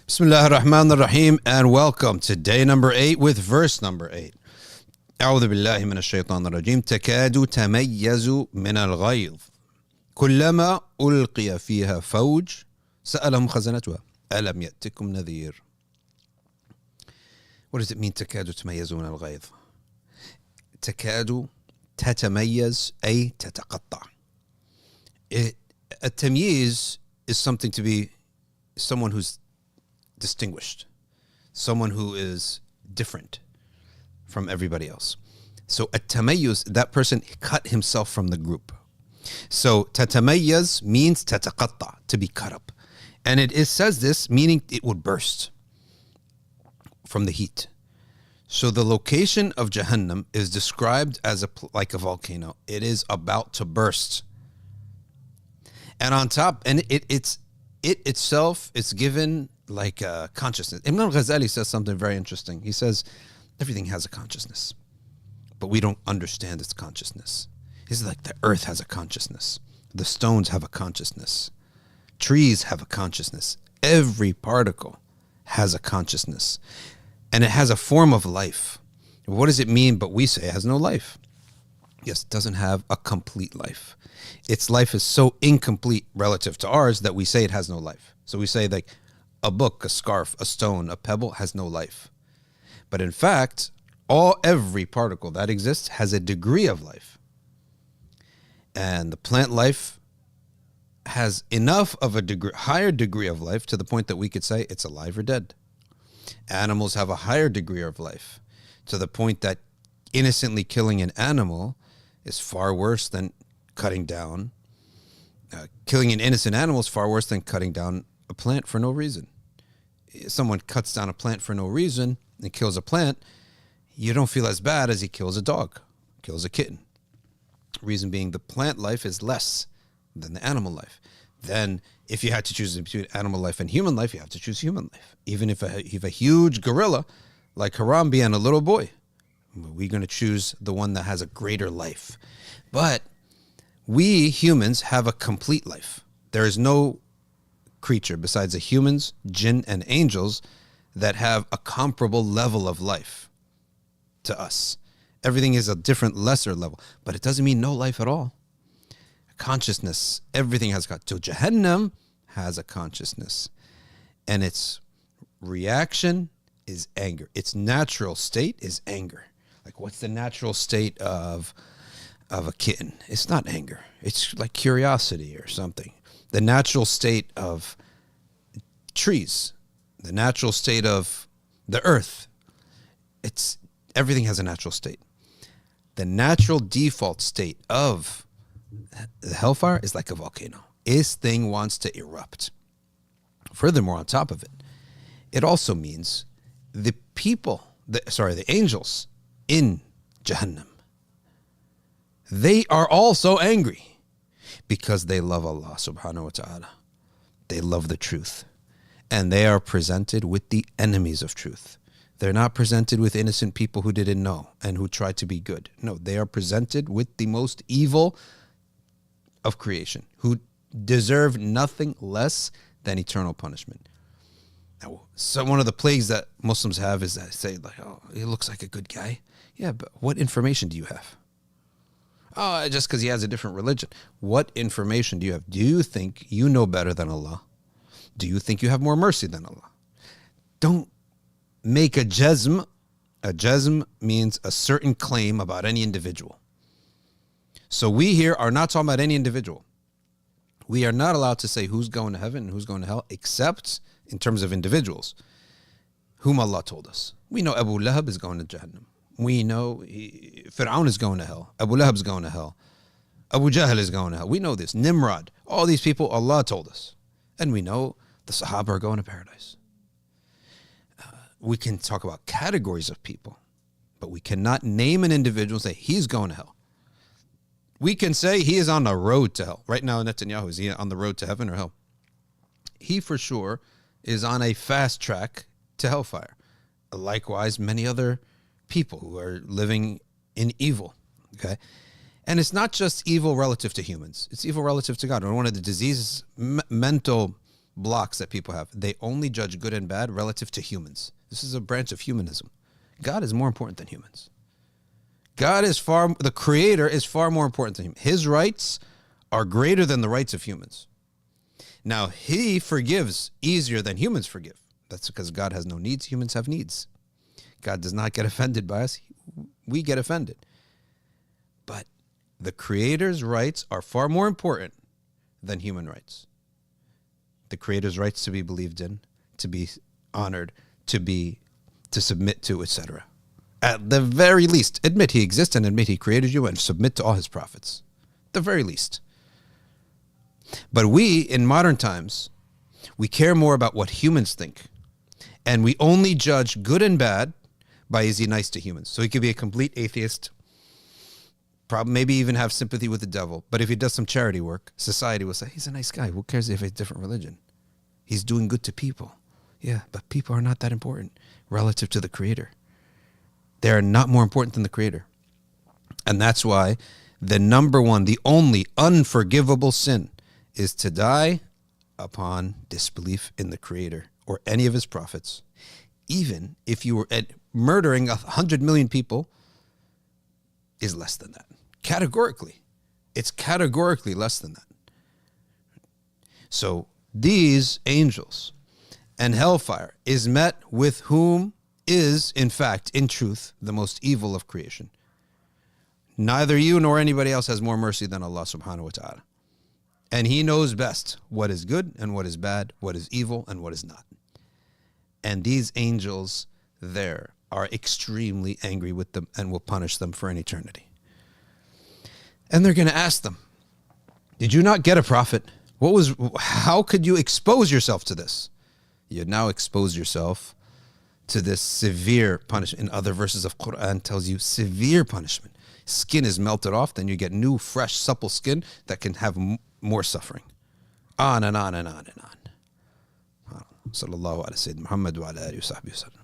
Bismillah ar-Rahman ar-Rahim, and welcome to day number 8 with verse number 8. أعوذ بالله من الشيطان الرجيم تكاد تميز من الغيظ كلما ألقي فيها فوج سألهم خزنتها ألم يأتكم نذير. What does it mean تكاد تميز من الغيظ? تكاد تتميز أي تتقطع. التمييز is something to be someone who's distinguished, someone who is different from everybody else. So التميز, that person cut himself from the group. So تتميز means تتقطع, to be cut up. And it says this meaning it would burst from the heat. So the location of Jahannam is described as like a volcano. It is about to burst. And on top, and it itself is given like a consciousness. Ibn al-Ghazali says something very interesting. He says, everything has a consciousness, but we don't understand its consciousness. It's like the earth has a consciousness. The stones have a consciousness. Trees have a consciousness. Every particle has a consciousness. And it has a form of life. What does it mean? But we say it has no life. Yes, it doesn't have a complete life. Its life is so incomplete relative to ours that we say it has no life. So we say like a book, a scarf, a stone, a pebble has no life. But in fact, every particle that exists has a degree of life. And the plant life has enough of a higher degree of life to the point that we could say it's alive or dead. Animals have a higher degree of life to the point that innocently killing an animal is far worse than cutting down. Killing an innocent animal is far worse than cutting down a plant for no reason. If someone cuts down a plant for no reason and kills a plant, you don't feel as bad as he kills a dog, kills a kitten. Reason being, the plant life is less than the animal life. Then if you had to choose between animal life and human life, you have to choose human life. Even if you have a huge gorilla like Harambe and a little boy, we're going to choose the one that has a greater life. But we humans have a complete life. There is no creature besides the humans, jinn, and angels that have a comparable level of life to us. Everything is a different, lesser level, but it doesn't mean no life at all. Consciousness, everything has got. So Jahannam has a consciousness, and its reaction is anger. Its natural state is anger. Like, what's the natural state of a kitten? It's not anger. It's like curiosity or something. The natural state of trees, the natural state of the earth. Everything has a natural state. The natural default state of the hellfire is like a volcano. This thing wants to erupt. Furthermore, on top of it, it also means the angels in Jahannam, they are also angry because they love Allah subhanahu wa ta'ala. They love the truth. And they are presented with the enemies of truth. They're not presented with innocent people who didn't know and who tried to be good. No, they are presented with the most evil of creation, who deserve nothing less than eternal punishment. Now, so one of the plagues that Muslims have is that say, like, oh, he looks like a good guy. Yeah, but what information do you have? Oh, just because he has a different religion. What information do you have? Do you think you know better than Allah? Do you think you have more mercy than Allah? Don't make a jazm. A jazm means a certain claim about any individual. So we here are not talking about any individual. We are not allowed to say who's going to heaven and who's going to hell, except in terms of individuals, whom Allah told us. We know Abu Lahab is going to Jahannam. We know Fir'aun is going to hell. Abu Lahab is going to hell. Abu Jahl is going to hell. We know this. Nimrod. All these people, Allah told us. And we know the Sahaba are going to paradise. We can talk about categories of people, but we cannot name an individual and say he's going to hell. We can say he is on the road to hell. Right now, Netanyahu, is he on the road to heaven or hell? He for sure is on a fast track to hellfire. Likewise, many other people who are living in evil. Okay. And it's not just evil relative to humans. It's evil relative to God. One of the diseases, mental blocks that people have. They only judge good and bad relative to humans. This is a branch of humanism. God is more important than humans. The Creator is far more important than him. His rights are greater than the rights of humans. Now, he forgives easier than humans forgive. That's because God has no needs. Humans have needs. God does not get offended by us. We get offended. But the Creator's rights are far more important than human rights. The Creator's rights to be believed in, to be honored, to submit to, etc. At the very least, admit he exists and admit he created you and submit to all his prophets. At the very least. But we, in modern times, we care more about what humans think. And we only judge good and bad by is he nice to humans. So he could be a complete atheist, probably maybe even have sympathy with the devil. But if he does some charity work, society will say, he's a nice guy. Who cares if it's a different religion? He's doing good to people. Yeah, but people are not that important relative to the Creator. They are not more important than the Creator. And that's why the number one, the only unforgivable sin is to die upon disbelief in the Creator or any of his prophets. Even if you were murdering 100 million people, is less than that. Categorically. It's categorically less than that. So these angels and hellfire is met with whom is, in fact, in truth, the most evil of creation. Neither you nor anybody else has more mercy than Allah subhanahu wa ta'ala. And he knows best what is good and what is bad, what is evil and what is not. And these angels there are extremely angry with them and will punish them for an eternity. And they're going to ask them, did you not get a prophet? How could you expose yourself to this? You now expose yourself to this severe punishment. In other verses of Quran tells you severe punishment. Skin is melted off, then you get new, fresh, supple skin that can have more suffering. On and on and on and on. Sallallahu alaihi wa sallam. Muhammad wa ala alihi wa sahbihi wa sallam.